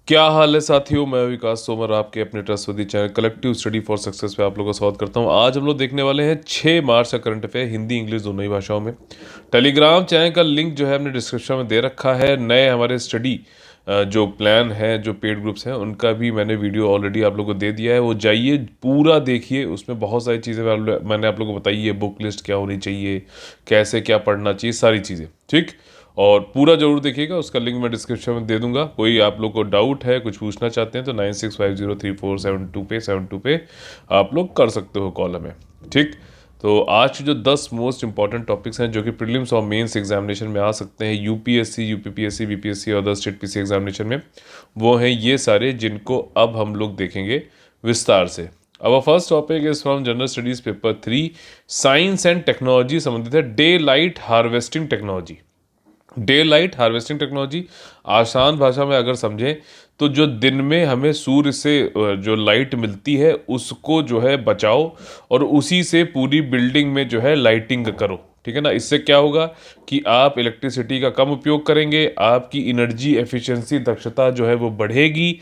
क्या हाल है साथियों। मैं विकास सोमर आपके अपने trustworthy channel collective study for success पे आप लोगों का स्वागत करता हूं। आज हम लोग देखने वाले हैं 6 मार्च का करंट अफेयर हिंदी इंग्लिश दोनों ही भाषाओं में। टेलीग्राम चैनल का लिंक जो है हमने डिस्क्रिप्शन में दे रखा है। नए हमारे स्टडी जो प्लान है, जो पेड ग्रुप्स हैं, उनका भी मैंने वीडियो ऑलरेडी आप लोगों को दे दिया है। वो जाइए पूरा देखिए, उसमें बहुत सारी चीज़ें मैंने आप लोगों को बताई है। बुक लिस्ट क्या होनी चाहिए, कैसे क्या पढ़ना चाहिए, सारी चीज़ें ठीक। और पूरा जरूर देखिएगा, उसका लिंक मैं डिस्क्रिप्शन में दे दूंगा। कोई आप लोग को डाउट है, कुछ पूछना चाहते हैं तो 96503472 पे आप लोग कर सकते हो कॉल हमें। ठीक, तो आज जो 10 मोस्ट इंपॉर्टेंट टॉपिक्स हैं जो कि प्रीलिम्स और मेंस एग्जामिनेशन में आ सकते हैं, यूपीएससी, यूपीपीएससी, बीपीएससी और अदर स्टेट पीसी एग्जामिनेशन में, वो हैं ये सारे, जिनको अब हम लोग देखेंगे विस्तार से। अब first topic is from general studies paper 3, science and technology संबंधित है। Day light harvesting technology. Day light harvesting technology आसान भाषा में अगर समझें तो जो दिन में हमें सूर्य से जो लाइट मिलती है उसको जो है बचाओ और उसी से पूरी बिल्डिंग में जो है लाइटिंग करो। ठीक है ना। इससे क्या होगा कि आप इलेक्ट्रिसिटी का कम उपयोग करेंगे, आपकी एनर्जी एफिशिएंसी दक्षता जो है वो बढ़ेगी,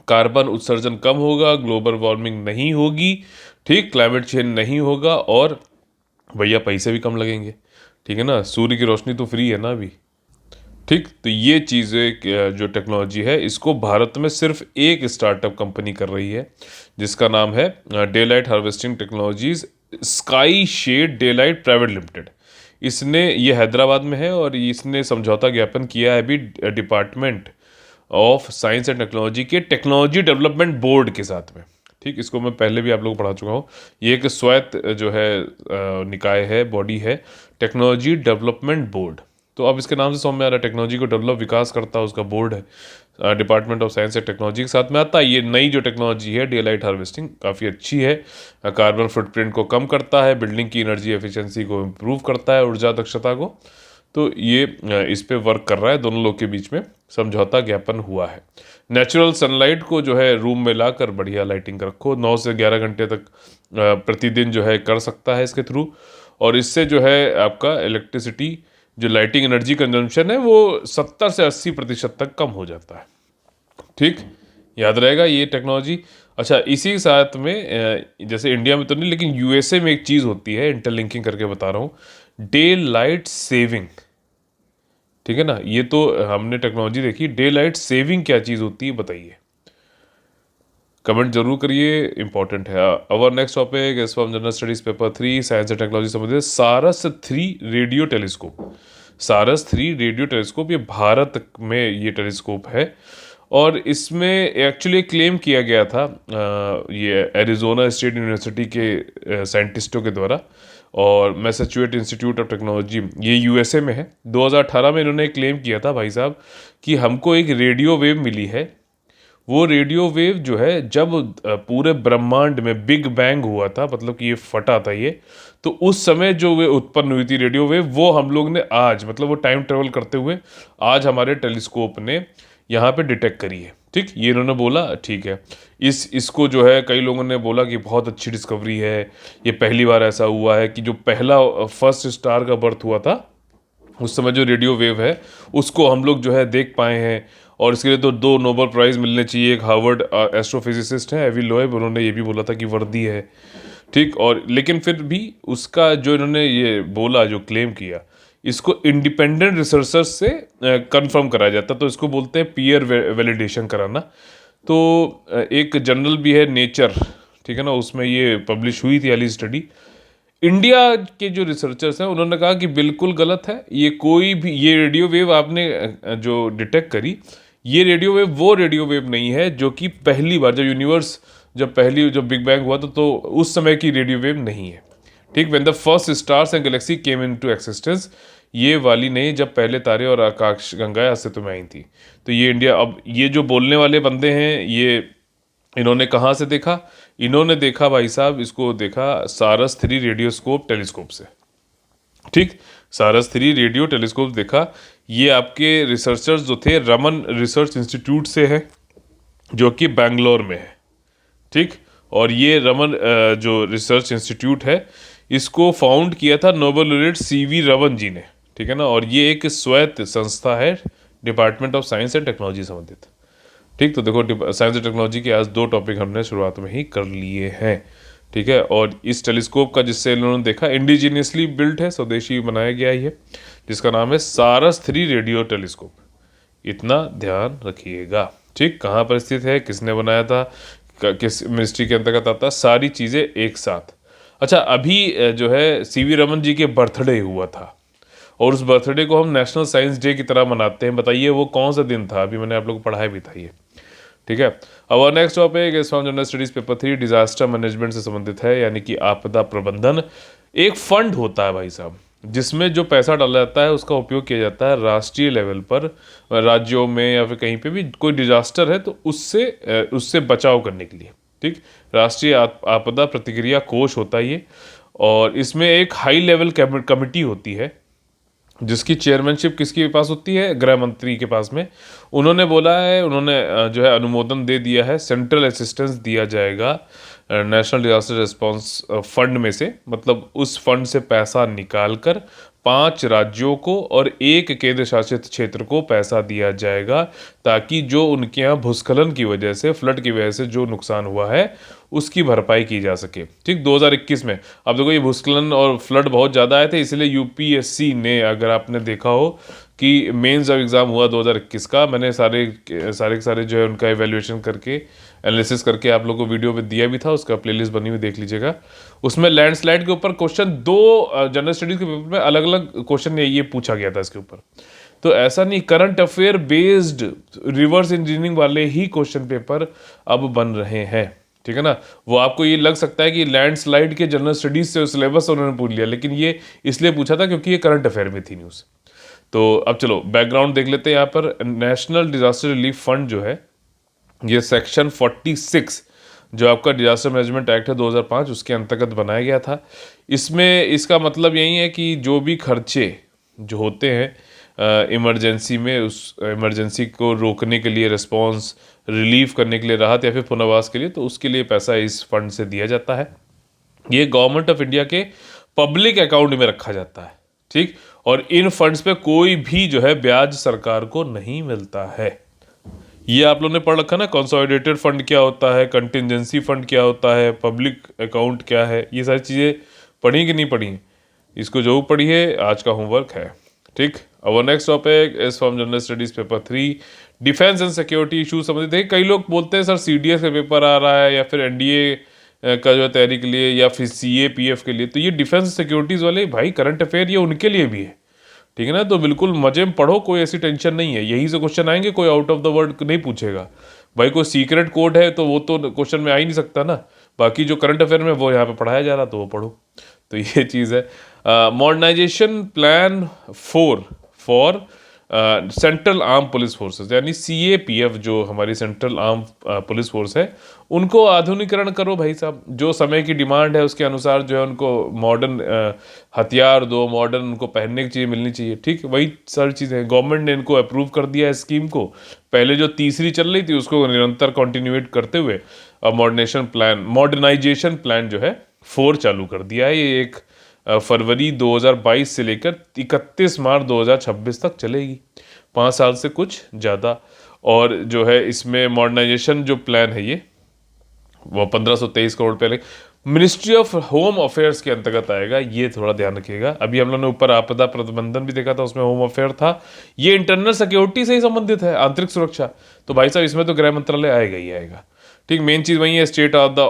कार्बन उत्सर्जन कम होगा, ग्लोबल वार्मिंग नहीं होगी, ठीक, क्लाइमेट चेंज नहीं होगा और भैया पैसे भी कम लगेंगे। ठीक है ना, सूर्य की रोशनी तो फ्री है ना अभी। ठीक, तो ये चीज़ें जो टेक्नोलॉजी है, इसको भारत में सिर्फ एक स्टार्टअप कंपनी कर रही है जिसका नाम है day light harvesting technologies sky shade day light private limited. इसने ये हैदराबाद में है और इसने समझौता ज्ञापन किया है अभी department of science and technology के टेक्नोलॉजी डेवलपमेंट बोर्ड के साथ में। ठीक, इसको मैं पहले भी आप लोग को पढ़ा चुका हूँ। ये एक स्वायत्त जो है निकाय है, बॉडी है, टेक्नोलॉजी डेवलपमेंट बोर्ड। तो अब इसके नाम से समझ में आ रहा है, टेक्नोलॉजी को डेवलप विकास करता है उसका बोर्ड है। Department of science and technology के साथ में आता है। ये नई जो टेक्नोलॉजी है डे लाइट हार्वेस्टिंग, काफ़ी अच्छी है। कार्बन फुटप्रिंट को कम करता है, बिल्डिंग की एनर्जी एफिशिएंसी को इम्प्रूव करता है, ऊर्जा दक्षता को। तो ये इस पे वर्क कर रहा है, दोनों लोग के बीच में समझौता ज्ञापन हुआ है। नेचुरल सनलाइट को जो है रूम में लाकर बढ़िया लाइटिंग रखो, 9 से 11 घंटे तक प्रतिदिन जो है कर सकता है इसके थ्रू। और इससे जो है आपका इलेक्ट्रिसिटी जो लाइटिंग एनर्जी कंजम्पशन है वो 70 से 80% तक कम हो जाता है। ठीक, याद रहेगा ये टेक्नोलॉजी। अच्छा, इसी के साथ में जैसे इंडिया में तो नहीं, लेकिन यूएसए में एक चीज़ होती है, इंटरलिंकिंग करके बता रहा हूँ, डे लाइट सेविंग। ठीक है ना, ये तो हमने टेक्नोलॉजी देखी। डे लाइट सेविंग क्या चीज़ होती है बताइए, कमेंट जरूर करिए, इंपॉर्टेंट है। Our next topic is from general studies paper 3, science and technology संबंधित सारस 3 रेडियो टेलीस्कोप। सारस 3 रेडियो टेलीस्कोप, ये भारत में ये टेलीस्कोप है और इसमें एक्चुअली क्लेम किया गया था ये एरिजोना स्टेट यूनिवर्सिटी के साइंटिस्टों के द्वारा और मैसाचुसेट्स इंस्टीट्यूट ऑफ टेक्नोलॉजी, ये यूएसए में है। 2018 में इन्होंने क्लेम किया था भाई साहब कि हमको एक रेडियो वेव मिली है। वो रेडियो वेव जो है जब पूरे ब्रह्मांड में बिग बैंग हुआ था, मतलब कि ये फटा था ये, तो उस समय जो वे उत्पन्न हुई थी रेडियो वेव, वो हम लोग ने आज, मतलब वो टाइम ट्रेवल करते हुए आज हमारे टेलीस्कोप ने यहाँ पे डिटेक्ट करी है। ठीक, ये इन्होंने बोला, ठीक है। इसको जो है कई लोगों ने बोला कि बहुत अच्छी डिस्कवरी है, ये पहली बार ऐसा हुआ है कि जो पहला फर्स्ट स्टार का बर्थ हुआ था उस समय जो रेडियो वेव है उसको हम लोग जो है देख पाए हैं। और इसके लिए तो 2 नोबेल प्राइज़ मिलने चाहिए। एक हार्वर्ड एस्ट्रोफिजिसिस्ट है एवी लोएब, उन्होंने ये भी बोला था कि वर्दी है। ठीक, और लेकिन फिर भी उसका जो इन्होंने ये बोला, जो क्लेम किया, इसको इंडिपेंडेंट रिसर्चर्स से कंफर्म कराया जाता, तो इसको बोलते हैं पीयर वैलिडेशन कराना। तो एक जर्नल भी है नेचर, ठीक है ना, उसमें ये पब्लिश हुई थी वाली स्टडी। इंडिया के जो रिसर्चर्स हैं उन्होंने कहा कि बिल्कुल गलत है, ये कोई भी, ये रेडियो वेव आपने जो डिटेक्ट करी, ये रेडियो वेव वो रेडियो वेव नहीं है जो कि पहली बार जब यूनिवर्स, जब बिग बैंग हुआ तो उस समय की रेडियो वेव नहीं है। ठीक, when the first stars and Galaxy came into existence, ये वाली नहीं जब पहले तारे और आकाश गंगाएं अस्तित्व में आई थी। तो ये इंडिया, अब ये जो बोलने वाले बंदे हैं, ये इन्होंने कहाँ से देखा? इन्होंने देखा भाई साहब, इसको देखा सारस 3 रेडियोस्कोप टेलीस्कोप से। ठीक, सारस 3 रेडियो टेलीस्कोप देखा। ये आपके रिसर्चर्स जो थे रमन रिसर्च इंस्टीट्यूट से है, जो कि बैंगलोर में है। ठीक, और ये रमन जो रिसर्च इंस्टीट्यूट है, इसको फाउंड किया था Nobel laureate CV Raman ji ने। ठीक है ना, और ये एक स्वायत्त संस्था है department of science and technology संबंधित। ठीक, तो देखो साइंस और टेक्नोलॉजी के आज 2 टॉपिक हमने शुरुआत में ही कर लिए हैं। ठीक है, और इस टेलीस्कोप का जिससे इन्होंने देखा इंडिजीनियसली बिल्ट है, स्वदेशी बनाया गया है ये, जिसका नाम है सारस 3 रेडियो टेलीस्कोप। इतना ध्यान रखिएगा। ठीक, कहाँ पर स्थित है, किसने बनाया था, किस मिनिस्ट्री के अंतर्गत आता है, सारी चीज़ें एक साथ। अच्छा, अभी जो है सीवी रमन जी के बर्थडे हुआ था, और उस बर्थडे को हम नेशनल साइंस डे की तरह मनाते हैं। बताइए वो कौन सा दिन था, अभी मैंने आप लोग को पढ़ाया भी था ये। ठीक है, अब और next topic is from general studies paper 3, disaster management से संबंधित है, यानी कि आपदा प्रबंधन। एक फंड होता है भाई साहब, जिसमें जो पैसा डाला जाता है उसका उपयोग किया जाता है राष्ट्रीय लेवल पर, राज्यों में या फिर कहीं पे भी कोई डिजास्टर है तो उससे बचाव करने के लिए। ठीक, राष्ट्रीय आपदा प्रतिक्रिया कोष होता है ये, और इसमें एक हाई लेवल कमिटी होती है जिसकी चेयरमैनशिप किसके पास होती है, गृह मंत्री के पास में। उन्होंने बोला है, उन्होंने जो है अनुमोदन दे दिया है, सेंट्रल असिस्टेंस दिया जाएगा नेशनल डिजास्टर रिस्पांस फंड में से, मतलब उस फंड से पैसा निकाल कर 5 राज्यों को और 1 केंद्र शासित क्षेत्र को पैसा दिया जाएगा, ताकि जो उनके यहाँ भूस्खलन की वजह से, फ्लड की वजह से जो नुकसान हुआ है उसकी भरपाई की जा सके। ठीक, 2021 में अब देखो ये भूस्खलन और फ्लड बहुत ज़्यादा आए थे, इसलिए यूपीएससी ने, अगर आपने देखा हो कि मेंस जब एग्ज़ाम हुआ 2021 का, मैंने सारे जो है उनका एवेल्युएशन करके, एनालिसिस करके आप लोगों को वीडियो में दिया भी था, उसका प्लेलिस्ट बनी हुई देख लीजिएगा। उसमें लैंडस्लाइड के ऊपर क्वेश्चन 2 जनरल स्टडीज के पेपर में अलग अलग क्वेश्चन ये पूछा गया था इसके ऊपर। तो ऐसा नहीं, current affair based reverse engineering वाले ही क्वेश्चन पेपर अब बन रहे हैं। ठीक है ना, वो आपको ये लग सकता है कि लैंडस्लाइड के जनरल स्टडीज से सिलेबस उन्होंने पूछ लिया, लेकिन ये इसलिए पूछा था क्योंकि ये करंट अफेयर में थी न्यूज़। तो अब चलो बैकग्राउंड देख लेते हैं। यहाँ पर नेशनल डिजास्टर रिलीफ फंड जो है, ये सेक्शन 46 जो आपका डिजास्टर मैनेजमेंट एक्ट है 2005 उसके अंतर्गत बनाया गया था। इसमें इसका मतलब यही है कि जो भी खर्चे जो होते हैं इमरजेंसी में, उस इमरजेंसी को रोकने के लिए, रिस्पॉन्स रिलीफ करने के लिए, राहत या फिर पुनर्वास के लिए, तो उसके लिए पैसा इस फंड से दिया जाता है। ये गवर्नमेंट ऑफ इंडिया के पब्लिक अकाउंट में रखा जाता है। ठीक, और इन फंड्स पे कोई भी जो है ब्याज सरकार को नहीं मिलता है। ये आप लोगों ने पढ़ रखा ना, कंसोलिडेटेड फंड क्या होता है, कंटिजेंसी फंड क्या होता है, पब्लिक अकाउंट क्या है, ये सारी चीज़ें पढ़ी कि नहीं पढ़ी? इसको जो पढ़ी है आज का होमवर्क है। ठीक, और next topic is from general studies paper 3, defence and security issues संबंधित है। कई लोग बोलते हैं सर सीडीएस का पेपर आ रहा है, या फिर एनडीए का जो तैयारी के लिए, या फिर सीएपीएफ के लिए, तो ये डिफेंस सिक्योरिटीज वाले भाई करंट अफेयर ये उनके लिए भी है। ठीक है ना, तो बिल्कुल मजे में पढ़ो, कोई ऐसी टेंशन नहीं है। यही से क्वेश्चन आएंगे, कोई आउट ऑफ द वर्ड नहीं पूछेगा। भाई कोई सीक्रेट कोड है तो वो तो क्वेश्चन में आ ही नहीं सकता ना। बाकी जो करंट अफेयर में वो यहाँ पे पढ़ाया जा रहा तो वो पढ़ो। तो ये चीज़ है। Modernisation plan 4 for central arm police forces, यानी सीएपीएफ जो हमारी सेंट्रल आर्म पुलिस फोर्स है, उनको आधुनिकरण करो भाई साहब। जो समय की डिमांड है उसके अनुसार जो है उनको मॉडर्न हथियार दो, मॉडर्न उनको पहनने की चीज़ें मिलनी चाहिए। ठीक, वही सारी चीज़ें गवर्नमेंट ने इनको अप्रूव कर दिया है स्कीम को। पहले जो तीसरी चल रही थी उसको निरंतर कॉन्टिन्यूएट करते हुए मॉडर्नाइजेशन प्लान जो है 4 चालू कर दिया है। ये 1 फरवरी 2022 से लेकर 31 मार्च 2026 तक चलेगी, 5 साल से कुछ ज़्यादा। और जो है इसमें मॉडर्नाइजेशन जो प्लान है ये वो 1523 करोड़ पहले मिनिस्ट्री ऑफ होम अफेयर्स के अंतर्गत आएगा, ये थोड़ा ध्यान रखिएगा। अभी हम लोगों ने ऊपर आपदा प्रबंधन भी देखा था, उसमें होम अफेयर था। ये इंटरनल सिक्योरिटी से ही संबंधित है, आंतरिक सुरक्षा। तो भाई साहब इसमें तो गृह मंत्रालय आएगा ही आएगा। ठीक, मेन चीज़ वही है, स्टेट ऑफ द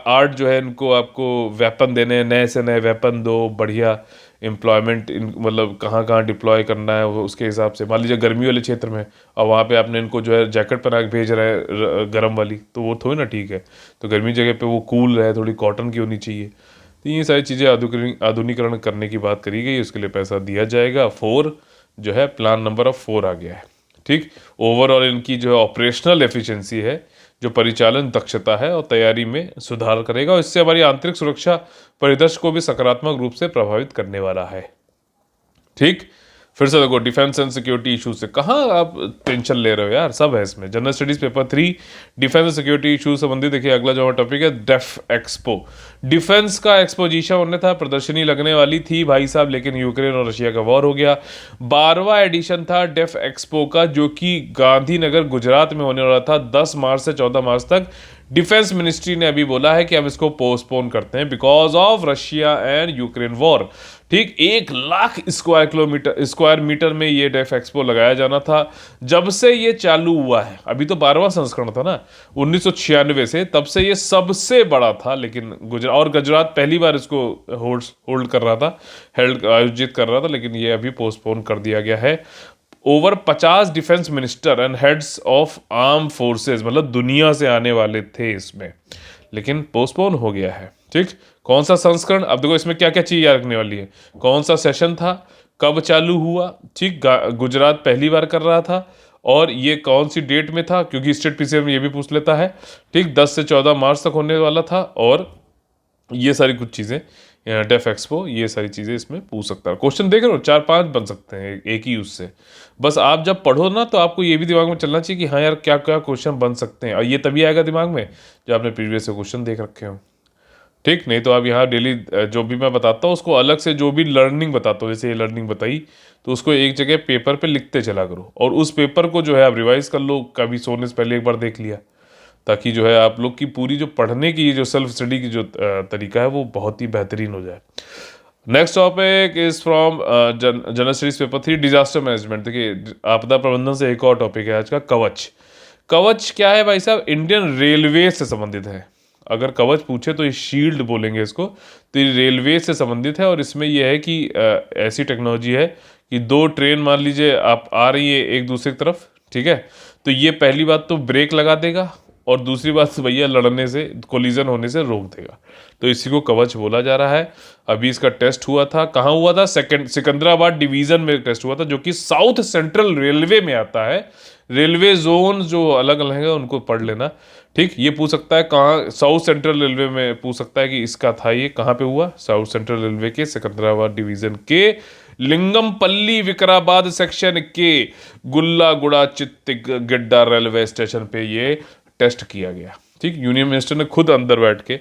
आर्ट जो है, इनको आपको वेपन देने, नए से नए वेपन दो, बढ़िया एम्प्लॉयमेंट, मतलब कहाँ कहाँ डिप्लॉय करना है वो उसके हिसाब से। मान लीजिए गर्मी वाले क्षेत्र में और वहाँ पे आपने इनको जो है जैकेट पहना के भेज रहे हैं गर्म वाली, तो वो थोड़ी ना ठीक है। तो गर्मी जगह पे वो कूल रहे, थोड़ी कॉटन की होनी चाहिए। तो ये सारी चीज़ें आधुनिकरण करने की बात करी गई, उसके लिए पैसा दिया जाएगा। 4 जो है प्लान नंबर ऑफ 4 आ गया है। ठीक, ओवरऑल इनकी जो है ऑपरेशनल एफिशिएंसी है, जो परिचालन दक्षता है और तैयारी में सुधार करेगा, और इससे हमारी आंतरिक सुरक्षा परिदृश्य को भी सकारात्मक रूप से प्रभावित करने वाला है। ठीक, फिर से देखो, डिफेंस एंड सिक्योरिटी इशू से कहाँ आप टेंशन ले रहे हो यार, सब है इसमें। General studies paper 3 defence and security issue संबंधित। देखिए अगला जो टॉपिक है डेफ एक्सपो। डिफेंस का एक्सपोजिशन होने था, प्रदर्शनी लगने वाली थी भाई साहब, लेकिन यूक्रेन और रशिया का वॉर हो गया। 12वां एडिशन था डेफ एक्सपो का, जो कि गांधीनगर गुजरात में होने वाला था 10 मार्च से 14 मार्च तक। डिफेंस मिनिस्ट्री ने अभी बोला है कि हम इसको पोस्टपोन करते हैं because of Russia and Ukraine war. ठीक, 1 लाख स्क्वायर मीटर में ये डेफ एक्सपो लगाया जाना था। जब से ये चालू हुआ है, अभी तो 12वां संस्करण था ना 1996 से, तब से ये सबसे बड़ा था। लेकिन गुजरात पहली बार इसको होल्ड कर रहा था, आयोजित कर रहा था, लेकिन ये अभी पोस्टपोन कर दिया गया है। Over 50 defence minister and heads of arm forces, मतलब दुनिया से आने वाले थे इसमें, लेकिन पोस्टपोन हो गया है। ठीक, कौन सा संस्करण, अब देखो इसमें क्या क्या चीज याद रखने वाली है। कौन सा सेशन था, कब चालू हुआ, ठीक, गुजरात पहली बार कर रहा था, और ये कौन सी डेट में था, क्योंकि स्टेट पीसीएम में ये भी पूछ लेता है। ठीक, 10 से 14 मार्च तक होने वाला था, और ये सारी कुछ चीज़ें, डेफ एक्सपो, ये सारी चीज़ें इसमें पूछ सकता है। क्वेश्चन देख रहे हो, 4-5 बन सकते हैं एक ही उससे। बस आप जब पढ़ो ना, तो आपको ये भी दिमाग में चलना चाहिए कि हाँ यार क्या क्या क्वेश्चन बन सकते हैं, और ये तभी आएगा दिमाग में जब आपने प्रीवियस से क्वेश्चन देख रखे हो। ठीक, नहीं तो आप यहाँ डेली जो भी मैं बताता हूँ उसको अलग से, जो भी लर्निंग बताता हूँ, जैसे ये लर्निंग बताई, तो उसको एक जगह पेपर पे लिखते चला करो, और उस पेपर को जो है आप रिवाइज कर लो, कभी सोने से पहले एक बार देख लिया, ताकि जो है आप लोग की पूरी जो पढ़ने की जो सेल्फ स्टडी की जो तरीका है वो बहुत ही बेहतरीन हो जाए। Next topic is from general studies paper 3 disaster management. देखिए आपदा प्रबंधन से एक और टॉपिक है आज का, कवच। कवच क्या है भाई साहब, इंडियन रेलवे से संबंधित है। अगर कवच पूछे तो ये शील्ड बोलेंगे इसको, तो ये रेलवे से संबंधित है। और इसमें यह है कि ऐसी टेक्नोलॉजी है कि 2 ट्रेन मान लीजिए आप आ रही है एक दूसरे की तरफ, ठीक है, तो ये पहली बात तो ब्रेक लगा देगा, और दूसरी बात भैया लड़ने से, कोलिजन होने से रोक देगा। तो इसी को कवच बोला जा रहा है। अभी इसका टेस्ट हुआ था, कहाँ हुआ था, सिकंदराबाद डिवीजन में टेस्ट हुआ था, जो कि साउथ सेंट्रल रेलवे में आता है। रेलवे जोन जो अलग अलग है उनको पढ़ लेना। ठीक, ये पूछ सकता है कहाँ, साउथ सेंट्रल रेलवे में पूछ सकता है कि इसका था ये कहाँ पे हुआ, साउथ सेंट्रल रेलवे के सिकंदराबाद डिवीजन के लिंगमपल्ली विकाराबाद सेक्शन के गुल्लागुड़ा चित्तगिड्डा रेलवे स्टेशन पे ये टेस्ट किया गया। ठीक, यूनियन मिनिस्टर ने खुद अंदर बैठ के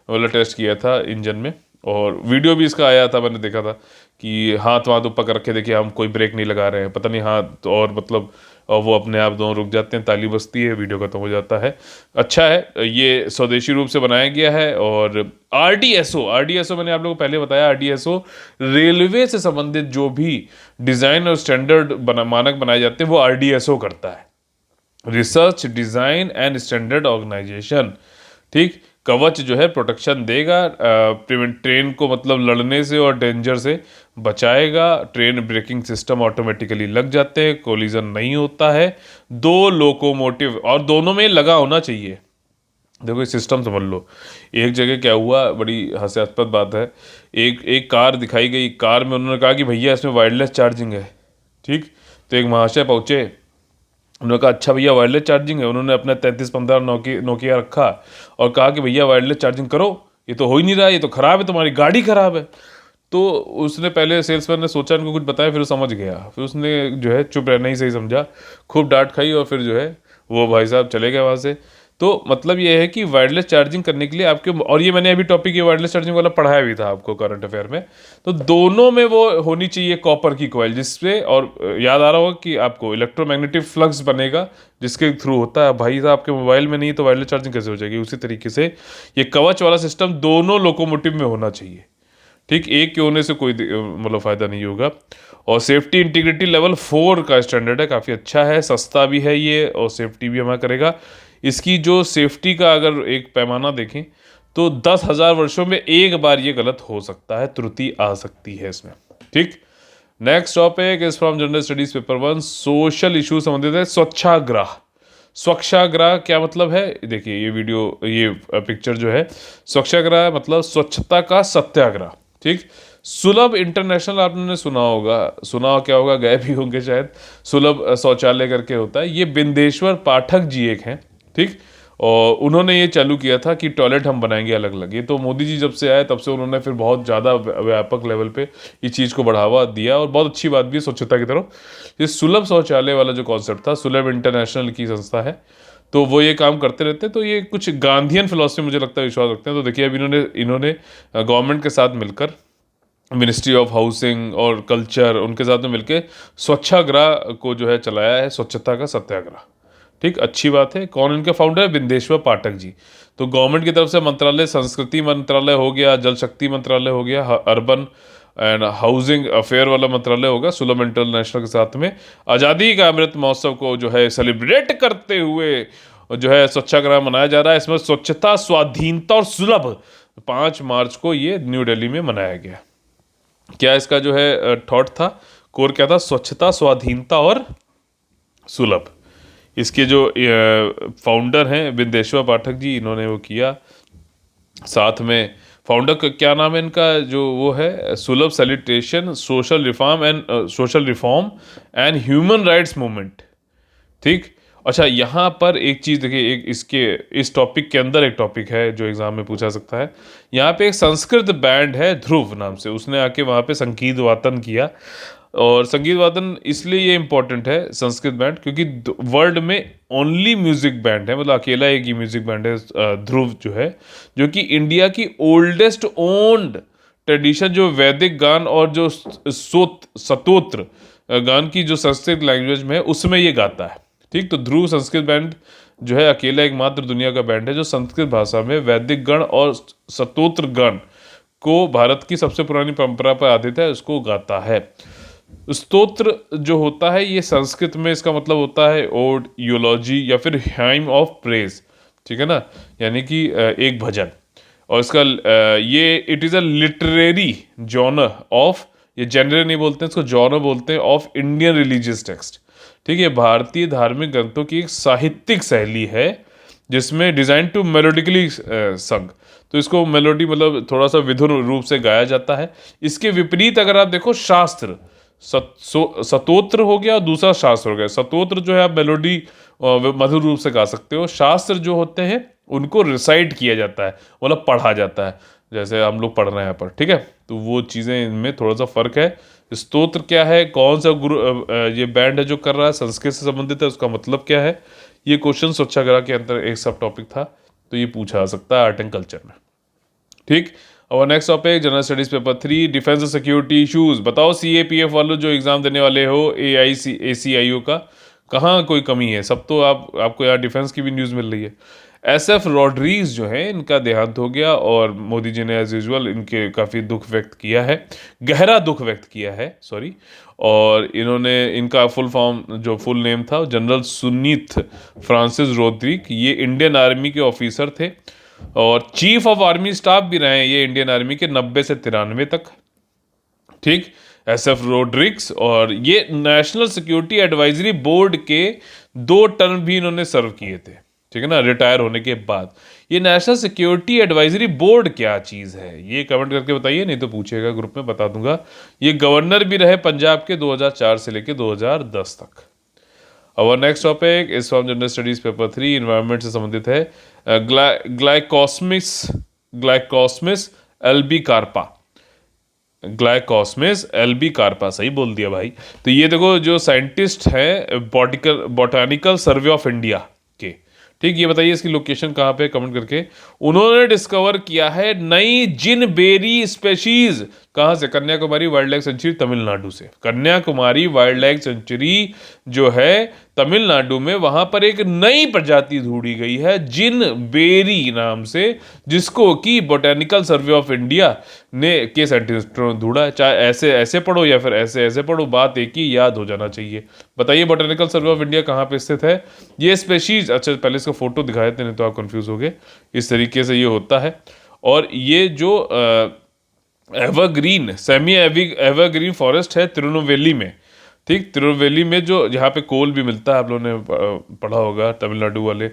मतलब टेस्ट किया था इंजन में, और वीडियो भी इसका आया था, मैंने देखा था कि हाथ वाथ ऊपर कर रखे, देखिए हम कोई ब्रेक नहीं लगा रहे हैं, पता नहीं हाथ, और मतलब और वो अपने आप दोनों रुक जाते हैं, ताली बजती है, वीडियो खत्म हो जाता है। अच्छा है, ये स्वदेशी रूप से बनाया गया है। और आरडीएसओ मैंने आप लोगों को पहले बताया, आरडीएसओ रेलवे से संबंधित जो भी डिज़ाइन और स्टैंडर्ड मानक बनाए जाते हैं वो आरडीएसओ करता है, research design and standard organisation. ठीक, कवच जो है प्रोटेक्शन देगा, ट्रेन को मतलब लड़ने से और डेंजर से बचाएगा। ट्रेन ब्रेकिंग सिस्टम ऑटोमेटिकली लग जाते हैं, कोलिजन नहीं होता है। 2 लोकोमोटिव, और दोनों में लगा होना चाहिए। देखो सिस्टम समझ लो, एक जगह क्या हुआ, बड़ी हास्यास्पद बात है, एक कार दिखाई गई, कार में उन्होंने कहा कि भैया इसमें वायरलेस चार्जिंग है। ठीक, तो एक महाशय पहुँचे, उन्होंने कहा अच्छा भैया वायरलेस चार्जिंग है। उन्होंने अपना 3315 नोकिया रखा और कहा कि भैया वायरलेस चार्जिंग करो, ये तो हो ही नहीं रहा, ये तो ख़राब है, तुम्हारी गाड़ी ख़राब है। तो उसने पहले सेल्समैन ने सोचा, इनको कुछ बताया, फिर वो समझ गया, फिर उसने जो है चुप रहना ही सही समझा, खूब डांट खाई, और फिर जो है वो भाई साहब चले गए वहाँ से। तो मतलब ये है कि वायरलेस चार्जिंग करने के लिए आपके, और ये मैंने अभी टॉपिक ये वायरलेस चार्जिंग वाला पढ़ाया भी था आपको करंट अफेयर में, तो दोनों में वो होनी चाहिए कॉपर की कॉइल, जिससे, और याद आ रहा होगा कि आपको इलेक्ट्रोमैग्नेटिक फ्लक्स बनेगा जिसके थ्रू होता है। भाई साहब आपके मोबाइल में नहीं तो वायरलेस चार्जिंग कैसे हो जाएगी। उसी तरीके से ये कवच वाला सिस्टम दोनों लोकोमोटिव में होना चाहिए। ठीक, एक के होने से कोई मतलब फ़ायदा नहीं होगा। और सेफ्टी इंटीग्रिटी लेवल 4 का स्टैंडर्ड है, काफ़ी अच्छा है, सस्ता भी है ये, और सेफ्टी भी हमारा करेगा। इसकी जो सेफ्टी का अगर एक पैमाना देखें तो 10,000 वर्षों में एक बार ये गलत हो सकता है, त्रुटि आ सकती है इसमें। ठीक, next topic is from general studies paper 1, social issue संबंधित है, स्वच्छाग्रह। स्वच्छाग्रह क्या मतलब है, देखिए ये वीडियो, ये पिक्चर जो है, स्वच्छाग्रह मतलब स्वच्छता का सत्याग्रह। ठीक, सुलभ इंटरनेशनल आपने सुना होगा, सुना क्या होगा, गए भी होंगे शायद, सुलभ शौचालय करके होता है। ये बिंदेश्वर पाठक जी एक हैं। ठीक, और उन्होंने ये चालू किया था कि टॉयलेट हम बनाएंगे अलग अलग। ये तो मोदी जी जब से आए तब से उन्होंने फिर बहुत ज़्यादा व्यापक लेवल पे इस चीज़ को बढ़ावा दिया, और बहुत अच्छी बात भी है स्वच्छता की तरफ। ये सुलभ शौचालय वाला जो कॉन्सेप्ट था, सुलभ इंटरनेशनल की संस्था है, तो वो ये काम करते रहते हैं। तो ये कुछ गांधीयन फिलॉसफी मुझे लगता है विश्वास रखते हैं। तो देखिए, अब इन्होंने गवर्नमेंट के साथ मिलकर, मिनिस्ट्री ऑफ हाउसिंग और कल्चर, उनके साथ में मिलकर स्वच्छाग्रह को जो है चलाया है, स्वच्छता का सत्याग्रह। ठीक, अच्छी बात है। कौन इनके फाउंडर है? बिंदेश्वर पाठक जी। तो गवर्नमेंट की तरफ से मंत्रालय, संस्कृति मंत्रालय हो गया, जल शक्ति मंत्रालय हो गया, अर्बन एंड हाउसिंग अफेयर वाला मंत्रालय होगा, सुलभ इंटरनेशनल के साथ में आज़ादी का अमृत महोत्सव को जो है सेलिब्रेट करते हुए जो है स्वच्छाग्रह मनाया जा रहा है। इसमें स्वच्छता, स्वाधीनता और सुलभ, 5 मार्च को ये न्यू दिल्ली में मनाया गया। क्या इसका जो है थॉट था, कोर क्या था? स्वच्छता, स्वाधीनता और सुलभ। इसके जो फाउंडर हैं बिंदेश्वर पाठक जी, इन्होंने वो किया। साथ में फाउंडर का क्या नाम है इनका, जो वो है, सुलभ sanitation social reform and human rights movement. ठीक। अच्छा, यहाँ पर एक चीज़ देखिए, एक इस टॉपिक के अंदर एक टॉपिक है जो एग्जाम में पूछा सकता है। यहाँ पे एक संस्कृत बैंड है ध्रुव नाम से, उसने आके वहाँ पे संगीत वादन किया। और संगीत वादन इसलिए ये इम्पोर्टेंट है संस्कृत बैंड, क्योंकि वर्ल्ड में ओनली म्यूजिक बैंड है, मतलब अकेला एक ही म्यूजिक बैंड है ध्रुव जो है, जो कि इंडिया की ओल्डेस्ट ओन्ड ट्रेडिशन, जो वैदिक गान और जो सतोत्र गान की जो संस्कृत लैंग्वेज में है, उसमें ये गाता है। ठीक, तो ध्रुव संस्कृत बैंड जो है अकेला एकमात्र दुनिया का बैंड है जो संस्कृत भाषा में वैदिक गण और सतोत्र गण को भारत की सबसे पुरानी परंपरा पर आधारित है, उसको गाता है। स्तोत्र जो होता है ये संस्कृत में इसका मतलब होता है ओड, यूलॉजी या फिर हाइम ऑफ प्रेज। ठीक है ना, यानी कि एक भजन। और इसका ये it is a literary genre of, ये जेनर नहीं बोलते हैं इसको, जॉनर बोलते हैं, ऑफ इंडियन रिलीजियस टेक्स्ट। ठीक है, भारतीय धार्मिक ग्रंथों की एक साहित्यिक शैली है जिसमें डिज़ाइन टू मेलोडिकली संग। तो इसको मेलोडी मतलब थोड़ा सा विधुर रूप से गाया जाता है। इसके विपरीत अगर आप देखो, शास्त्र, सतोत्र हो गया और दूसरा शास्त्र हो गया। सतोत्र जो है आप मेलोडी मधुर रूप से गा सकते हो, शास्त्र जो होते हैं उनको रिसाइट किया जाता है, मतलब पढ़ा जाता है, जैसे हम लोग पढ़ रहे हैं यहाँ पर। ठीक है, तो वो चीज़ें इनमें थोड़ा सा फर्क है। स्तोत्र क्या है, कौन सा गुरु ये बैंड है जो कर रहा है, संस्कृत से संबंधित है, उसका मतलब क्या है, ये क्वेश्चन स्वच्छाग्रह के अंदर एक सब टॉपिक था, तो ये पूछा जा सकता है आर्ट एंड कल्चर में। ठीक, और next topic general studies paper 3, defence और सिक्योरिटी इशूज। बताओ CAPF वालों जो एग्जाम देने वाले हो, ACIO का, कहाँ कोई कमी है? सब तो आपको यहाँ डिफेंस की भी न्यूज़ मिल रही है। SF रॉड्रीग्स जो है, इनका देहांत हो गया, और मोदी जी ने एज यूजुअल इनके काफ़ी दुख व्यक्त किया है, गहरा दुख व्यक्त किया है, सॉरी। और इन्होंने, इनका फुल फॉर्म जो फुल नेम था, जनरल सुनीत फ्रांसिस रॉड्रिग, ये इंडियन आर्मी के ऑफिसर थे और चीफ ऑफ आर्मी स्टाफ भी रहे हैं ये इंडियन आर्मी के 90 से 93 तक। ठीक, SF रॉड्रिग्स, और ये नेशनल सिक्योरिटी एडवाइजरी बोर्ड के 2 टर्म भी इन्होंने सर्व किए थे। ठीक है ना, रिटायर होने के बाद। ये नेशनल सिक्योरिटी एडवाइजरी बोर्ड क्या चीज़ है, ये कमेंट करके बताइए, नहीं तो पूछेगा ग्रुप में, बता दूंगा। ये गवर्नर भी रहे पंजाब के 2004 से लेकर 2010 तक। और नेक्स्ट टॉपिक इस from general studies paper 3, environment से संबंधित है। ग्लाइकोस्मिस एल्बी कार्पा, ग्लाइकोस्मिस एल्बी कार्पा, सही बोल दिया भाई। तो ये देखो, जो साइंटिस्ट है बॉटैनिकल सर्वे ऑफ इंडिया के, ठीक, ये बताइए इसकी लोकेशन कहाँ पे, कमेंट करके। उन्होंने डिस्कवर किया है नई जिनबेरी स्पेशीज, कहाँ से? Kanyakumari wild life sanctuary Tamil Nadu से। कन्याकुमारी वाइल्ड लाइफ सेंचुरी जो है तमिलनाडु में, वहां पर एक नई प्रजाति ढूंढी गई है जिनबेरी नाम से, जिसको कि बोटेनिकल सर्वे ऑफ इंडिया ने के साइंटिस्टों ने ढूंढा है। चाहे ऐसे ऐसे पढ़ो या फिर ऐसे ऐसे पढ़ो, बात एक ही, याद हो जाना चाहिए। बताइए बोटेनिकल सर्वे ऑफ इंडिया कहाँ पे स्थित है ये स्पेशीज? अच्छा, पहले इसका फोटो दिखाए थे, नहीं तो आप कंफ्यूज हो गए। इस तरीके से ये होता है। और ये जो एवरग्रीन, सेमी एवरग्रीन फॉरेस्ट है तिरुनेलवेली में। ठीक, तिरुनेलवेली में जो, जहाँ पे कोल भी मिलता है, आप लोगों ने पढ़ा होगा तमिलनाडु वाले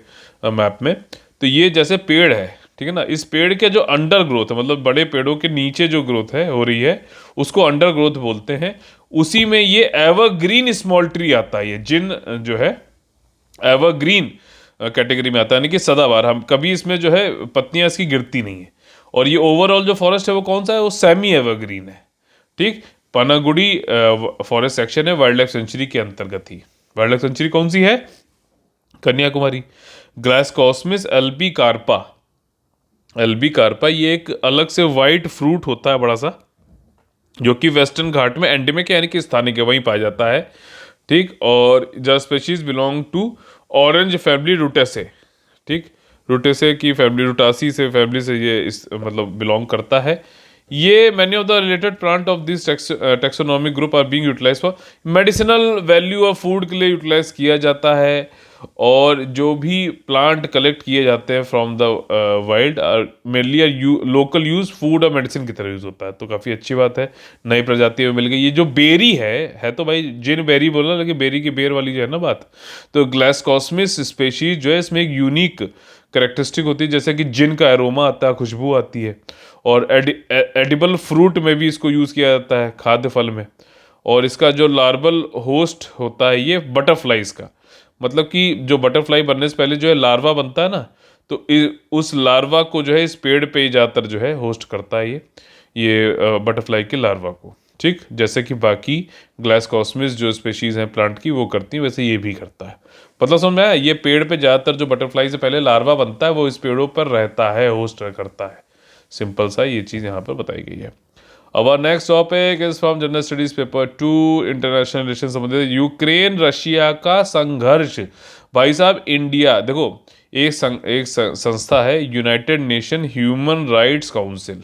मैप में। तो ये जैसे पेड़ है, ठीक है ना, इस पेड़ के जो अंडर ग्रोथ है, मतलब बड़े पेड़ों के नीचे जो ग्रोथ है हो रही है, उसको अंडर ग्रोथ बोलते हैं। उसी में ये एवरग्रीन स्मॉल ट्री आता है। ये जिन जो है एवरग्रीन कैटेगरी में आता है, यानी कि सदाबहार। हम कभी इसमें जो है पत्तियां इसकी गिरती नहीं है। और ये ओवरऑल जो फॉरेस्ट है वो कौन सा है, वो सेमी एवरग्रीन है। ठीक, पनागुड़ी फॉरेस्ट सेक्शन है, वाइल्ड लाइफ सेंचुरी के अंतर्गत ही। वाइल्ड लाइफ सेंचुरी कौन सी है, कन्याकुमारी। ग्लाइकोस्मिस एल्बी कार्पा, एल्बी कार्पा ये एक अलग से वाइट फ्रूट होता है बड़ा सा, जो कि वेस्टर्न घाट में एंडेमिक यानी कि स्थानिक है, वहीं पाया जाता है। ठीक, और the species belong to orange family Rutaceae. ठीक, रूटेसे की फैमिली, रूटासी से फैमिली से ये इस मतलब बिलोंग करता है। ये many of the related plant of this taxonomic group are being utilise for medicinal value of food के लिए यूटिलाइज किया जाता है। और जो भी प्लांट कलेक्ट किए जाते हैं from the wild mainly local use, food और मेडिसिन की तरह यूज होता है। तो काफ़ी अच्छी बात है, नई प्रजाति में मिल गई। ये जो बेरी है तो भाई जिन बेरी बोला, लेकिन बेरी की बेर वाली जो है ना बात, तो ग्लाइकोस्मिस स्पेशीज जो है इसमें एक यूनिक करेक्टरिस्टिक होती है, जैसे कि जिन का एरोमा आता है, खुशबू आती है। और एडिबल फ्रूट में भी इसको यूज़ किया जाता है, खाद्य फल में। और इसका जो लार्वल होस्ट होता है ये बटरफ्लाइज का, मतलब कि जो बटरफ्लाई बनने से पहले जो है लार्वा बनता है ना, तो उस लार्वा को जो है इस पेड़ पे ही ज़्यादातर जो है होस्ट करता है ये बटरफ्लाई के लार्वा को। ठीक, जैसे कि बाकी ग्लाइकोस्मिस जो स्पेशीज हैं प्लांट की वो करती हैं, वैसे ये भी करता है। मतलब समझ में आया, ये पेड़ पे ज़्यादातर जो बटरफ्लाई से पहले लार्वा बनता है वो इस पेड़ों पर रहता है, होस्ट करता है। सिंपल सा ये चीज़ यहाँ पर बताई गई है। Our next topic is from general studies paper 2 international relation संबंधित यूक्रेन रशिया का संघर्ष। भाई साहब इंडिया देखो, एक संस्था है United nation human rights council.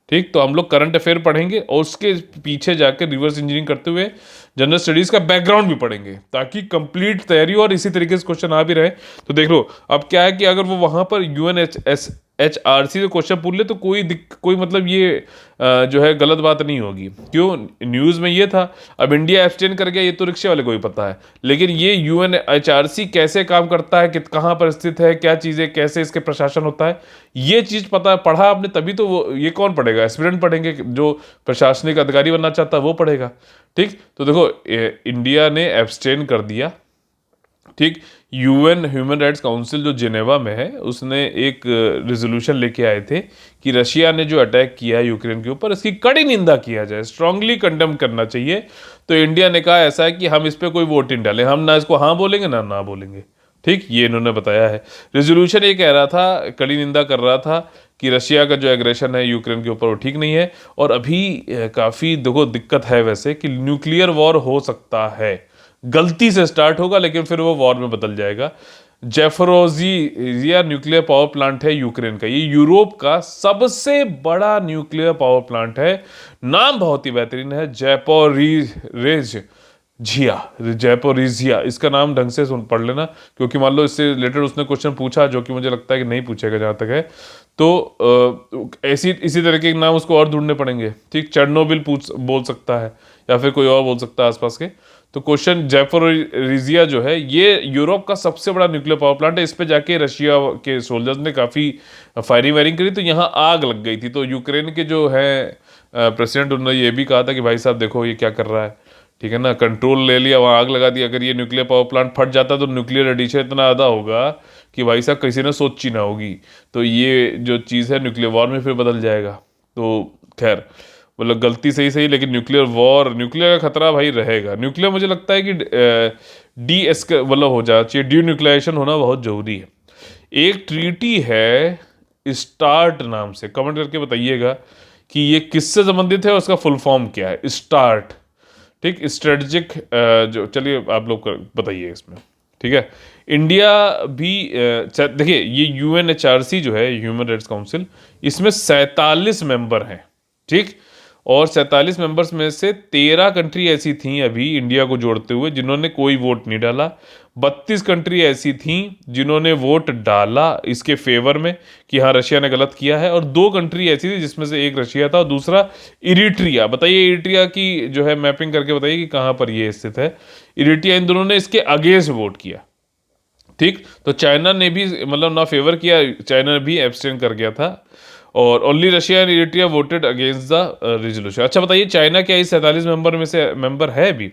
ठीक, तो हम लोग करंट अफेयर पढ़ेंगे और उसके पीछे जाकर रिवर्स इंजीनियरिंग करते हुए जनरल स्टडीज का बैकग्राउंड भी पढ़ेंगे, ताकि कंप्लीट तैयारी और इसी तरीके से क्वेश्चन आ भी रहे। तो देख लो, अब क्या है कि अगर वो वहां पर UNHRC से क्वेश्चन पूछ ले तो कोई मतलब ये जो है गलत बात नहीं होगी। क्यों, न्यूज़ में ये था। अब इंडिया एब्सटेन कर गया, ये तो रिक्शे वाले को ही पता है, लेकिन ये UNHRC कैसे काम करता है, कहाँ पर स्थित है, क्या चीज़ें, कैसे इसके प्रशासन होता है, ये चीज़ पता पढ़ा आपने तभी तो वो, ये कौन पढ़ेगा, एस्पिरेंट पढ़ेंगे, जो प्रशासनिक अधिकारी बनना चाहता है वो पढ़ेगा। ठीक, तो देखो इंडिया ने एब्सटेन कर दिया। ठीक, UN ह्यूमन राइट्स काउंसिल जो जिनेवा में है, उसने एक रेजोल्यूशन लेके आए थे कि रशिया ने जो अटैक किया है यूक्रेन के ऊपर, इसकी कड़ी निंदा किया जाए, स्ट्रांगली कंडेम करना चाहिए। तो इंडिया ने कहा ऐसा है कि हम इस पर कोई वोट नहीं डालें, हम ना इसको हाँ बोलेंगे ना बोलेंगे। ठीक, ये इन्होंने बताया है। रेजोल्यूशन ये कह रहा था, कड़ी निंदा कर रहा था कि रशिया का जो एग्रेशन है यूक्रेन के ऊपर वो ठीक नहीं है। और अभी काफ़ी देखो दिक्कत है वैसे कि न्यूक्लियर वॉर हो सकता है, गलती से स्टार्ट होगा लेकिन फिर वो वॉर में बदल जाएगा। जेफरोजिया न्यूक्लियर पावर प्लांट है यूक्रेन का, ये यूरोप का सबसे बड़ा न्यूक्लियर पावर प्लांट है। नाम बहुत ही बेहतरीन है, जयपोरिजिया। इसका नाम ढंग से सुन पढ़ लेना, क्योंकि मान लो इससे रिलेटेड उसने क्वेश्चन पूछा, जो कि मुझे लगता है कि नहीं पूछेगा जहाँ तक है, तो ऐसी इसी तरह के नाम उसको और ढूंढने पड़ेंगे। ठीक, चेरनोबिल बोल सकता है, या फिर कोई और बोल सकता है आसपास के। तो क्वेश्चन, जैपोरिजिया जो है ये यूरोप का सबसे बड़ा न्यूक्लियर पावर प्लांट है। इस पे जाके रशिया के सोल्जर्स ने काफ़ी फायरिंग वायरिंग करी, तो यहाँ आग लग गई थी। तो यूक्रेन के जो है प्रेसिडेंट, उन्होंने ये भी कहा था कि भाई साहब देखो ये क्या कर रहा है, ठीक है ना, कंट्रोल ले लिया, वहाँ आग लगा दी। अगर ये न्यूक्लियर पावर प्लांट फट जाता तो न्यूक्लियर रेडिएशन इतना ज़्यादा होगा कि भाई साहब किसी ने सोची ना होगी। तो ये जो चीज़ है न्यूक्लियर वॉर में फिर बदल जाएगा। तो खैर, मतलब गलती सही लेकिन न्यूक्लियर वॉर, न्यूक्लियर का खतरा भाई रहेगा। न्यूक्लियर मुझे लगता है कि मतलब हो जाना चाहिए, डी न्यूक्लियरेशन होना बहुत जरूरी है। एक ट्रीटी है स्टार्ट नाम से, कमेंट करके बताइएगा कि ये किससे संबंधित है और उसका फुल फॉर्म क्या है। स्टार्ट, ठीक, स्ट्रेटजिक जो, चलिए आप लोग बताइए इसमें। ठीक है, इंडिया भी देखिए, ये UNHRC जो है ह्यूमन राइट्स काउंसिल, इसमें 47 मेंबर हैं। ठीक, और 47 मेंबर्स में से 13 कंट्री ऐसी थीं अभी इंडिया को जोड़ते हुए जिन्होंने कोई वोट नहीं डाला। 32 कंट्री ऐसी थीं जिन्होंने वोट डाला इसके फेवर में कि हाँ रशिया ने गलत किया है, और 2 कंट्री ऐसी थी जिसमें से एक रशिया था और दूसरा इरिट्रिया। बताइए इरिट्रिया की जो है मैपिंग करके बताइए कि कहाँ पर ये स्थित है इरिट्रिया। इन दोनों ने इसके अगेंस्ट वोट किया। ठीक, तो चाइना ने भी मतलब ना फेवर किया, चाइना भी एब्सटेन कर गया था। और only Russia and Eritrea voted against the resolution. अच्छा बताइए, चाइना क्या इस 47 मेंबर में से मेंबर है भी?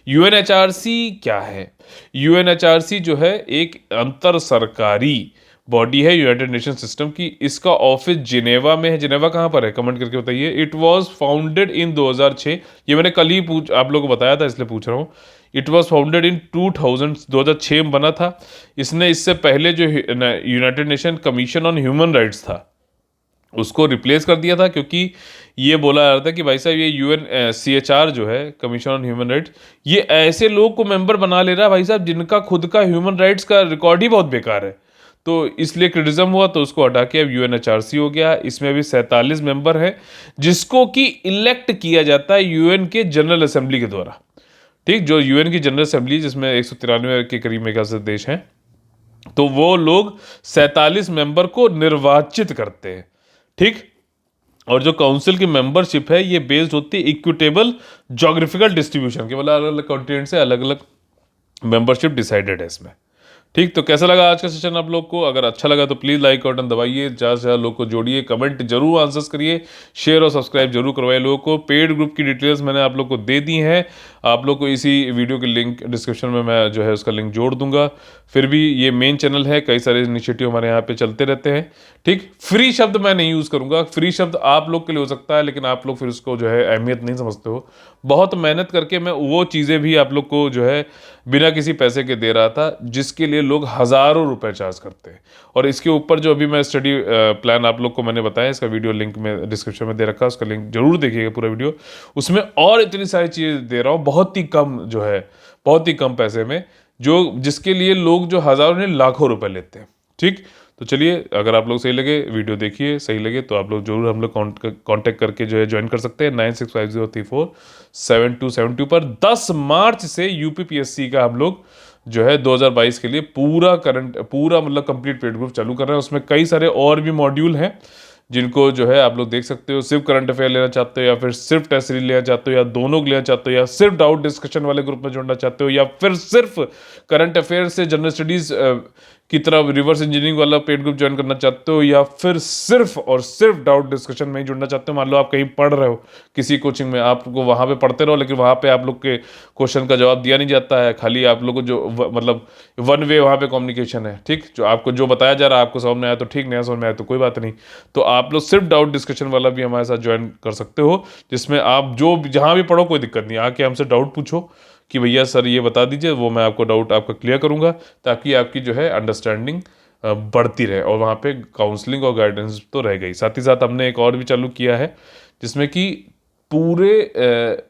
यूएनएचआरसी क्या है? यूएनएचआरसी जो है एक अंतर सरकारी बॉडी है यूनाइटेड नेशन सिस्टम की। इसका ऑफिस जिनेवा में है। जिनेवा कहाँ पर है, कमेंट करके बताइए। It was founded in 2006। ये मैंने कल ही आप लोगों को बताया था, इसलिए पूछ रहा हूँ। इट वाज फाउंडेड इन 2006 में बना था। इसने इससे पहले जो United nation commission on human rights था उसको रिप्लेस कर दिया था, क्योंकि ये बोला जा रहा था कि भाई साहब ये UNCHR जो है, कमीशन ऑन ह्यूमन राइट्स, ये ऐसे लोग को मेंबर बना ले रहा है भाई साहब जिनका खुद का ह्यूमन राइट्स का रिकॉर्ड ही बहुत बेकार है। तो इसलिए क्रिटिज्म हुआ, तो उसको हटा के अब UNHRC हो गया। इसमें अभी 47 मेंबर हैं, जिसको कि इलेक्ट किया जाता है यूएन के जनरल असेंबली के द्वारा। ठीक, जो यूएन की जनरल असेंबली जिसमें 193 के करीब मेरे ख्याल से देश हैं, तो वो लोग 47 मेंबर को निर्वाचित करते हैं। ठीक, और जो काउंसिल की मेंबरशिप है ये बेस्ड होती है इक्विटेबल जोग्राफिकल डिस्ट्रीब्यूशन के, मतलब अलग अलग कॉन्टिनेंट से अलग अलग मेंबरशिप डिसाइडेड है इसमें। ठीक, तो कैसा लगा आज का सेशन आप लोग को? अगर अच्छा लगा तो प्लीज़ लाइक बटन दबाइए, ज़्यादा से ज़्यादा लोग को जोड़िए, कमेंट जरूर आंसर्स करिए, शेयर और सब्सक्राइब जरूर करवाइए लोगों को। पेड ग्रुप की डिटेल्स मैंने आप लोग को दे दी हैं, आप लोग को इसी वीडियो की लिंक डिस्क्रिप्शन में मैं जो है उसका लिंक जोड़ दूंगा। फिर भी ये मेन चैनल है, कई सारे इनिशिएटिव हमारे यहाँ पे चलते रहते हैं। ठीक, फ्री शब्द मैं नहीं यूज़ करूँगा। फ्री शब्द आप लोग के लिए हो सकता है, लेकिन आप लोग फिर उसको जो है अहमियत नहीं समझते हो। बहुत मेहनत करके मैं वो चीज़ें भी आप लोग को जो है बिना किसी पैसे के दे रहा था, जिसके लिए लोग हज़ारों रुपए चार्ज करते हैं। और इसके ऊपर जो अभी मैं स्टडी प्लान आप लोग को मैंने बताया, इसका वीडियो लिंक में डिस्क्रिप्शन में दे रखा है, उसका लिंक जरूर देखिएगा पूरा वीडियो। उसमें और इतनी सारी चीज़ें दे रहा हूँ बहुत ही कम जो है, बहुत ही कम पैसे में, जो जिसके लिए लोग जो हज़ारों नहीं लाखों रुपए लेते हैं। ठीक, तो चलिए, अगर आप लोग सही लगे वीडियो देखिए, सही लगे तो आप लोग जरूर हम लोग कांटेक्ट करके जो है ज्वाइन कर सकते हैं 9650347272 पर। 10 मार्च से यूपीपीएससी का हम लोग जो है 2022 के लिए पूरा मतलब कंप्लीट पेड ग्रुप चालू कर रहे हैं। उसमें कई सारे और भी मॉड्यूल हैं जिनको जो है आप लोग देख सकते हो। सिर्फ करंट अफेयर लेना चाहते हो, या फिर सिर्फ टेस्ट सीरीज लेना चाहते हो, या दोनों लेना चाहते हो, या सिर्फ डाउट डिस्कशन वाले ग्रुप में जुड़ना चाहते हो, या फिर सिर्फ करंट अफेयर से जनरल स्टडीज की तरफ रिवर्स इंजीनियरिंग वाला पेड ग्रुप ज्वाइन करना चाहते हो, या फिर सिर्फ और सिर्फ डाउट डिस्कशन में ही जुड़ना चाहते हो। मान लो आप कहीं पढ़ रहे हो किसी कोचिंग में, आपको वहाँ पे पढ़ते रहो, लेकिन वहाँ पे आप लोग के क्वेश्चन का जवाब दिया नहीं जाता है, खाली आप लोग को जो मतलब वन वे वहाँ पे कम्युनिकेशन है। ठीक, जो आपको जो बताया जा रहा है आपको समझ में आया तो ठीक, नहीं समझ में आया तो कोई बात नहीं। तो आप लोग सिर्फ डाउट डिस्कशन वाला भी हमारे साथ ज्वाइन कर सकते हो, जिसमें आप जो जहाँ भी पढ़ो कोई दिक्कत नहीं, आके हमसे डाउट पूछो कि भैया सर ये बता दीजिए, वो मैं आपको डाउट आपका क्लियर करूंगा, ताकि आपकी जो है अंडरस्टैंडिंग बढ़ती रहे। और वहाँ पे काउंसलिंग और गाइडेंस तो रह गई। साथ ही साथ हमने एक और भी चालू किया है, जिसमें कि पूरे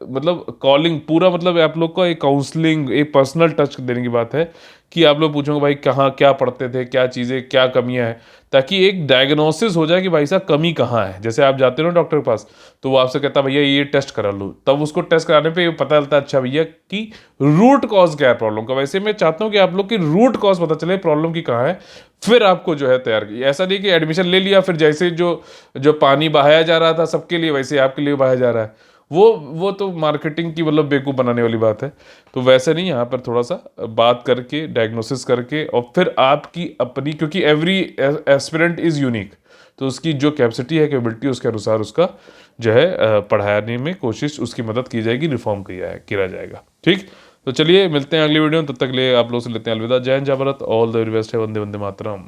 मतलब कॉलिंग पूरा, मतलब आप लोग को एक काउंसलिंग, एक पर्सनल टच देने की बात है, कि आप लोग पूछोगे भाई कहाँ क्या पढ़ते थे, क्या चीज़ें, क्या कमियां हैं, ताकि एक डायग्नोसिस हो जाए कि भाई साहब कमी कहाँ है। जैसे आप जाते हो ना डॉक्टर के पास, तो वो आपसे कहता है भैया ये टेस्ट करा लो, तब उसको टेस्ट कराने पे पता चलता है अच्छा भैया कि रूट कॉज क्या है प्रॉब्लम का। वैसे मैं चाहता हूँ कि आप लोग की रूट कॉज पता चले, प्रॉब्लम की कहाँ है, फिर आपको जो है तैयार की। ऐसा नहीं कि एडमिशन ले लिया फिर जैसे जो जो पानी बहाया जा रहा था सबके लिए, वैसे आपके लिए बहाया जा रहा है। वो तो मार्केटिंग की मतलब बेवकूफ़ बनाने वाली बात है। तो वैसे नहीं, यहाँ पर थोड़ा सा बात करके, डायग्नोसिस करके, और फिर आपकी अपनी, क्योंकि एवरी एस्पिरेंट इज़ यूनिक, तो उसकी जो कैपेसिटी है, कैपेबिलिटी, उसके अनुसार उसका जो है पढ़ाने में कोशिश, उसकी मदद की जाएगी, रिफॉर्म किया जाएगा। ठीक, तो चलिए मिलते हैं अगली वीडियो में, तब तक लिए आप लोग से लेते हैं अलविदा। जय हिंद, जय Bharat, all the very best है, वंदे वंदे मातरम।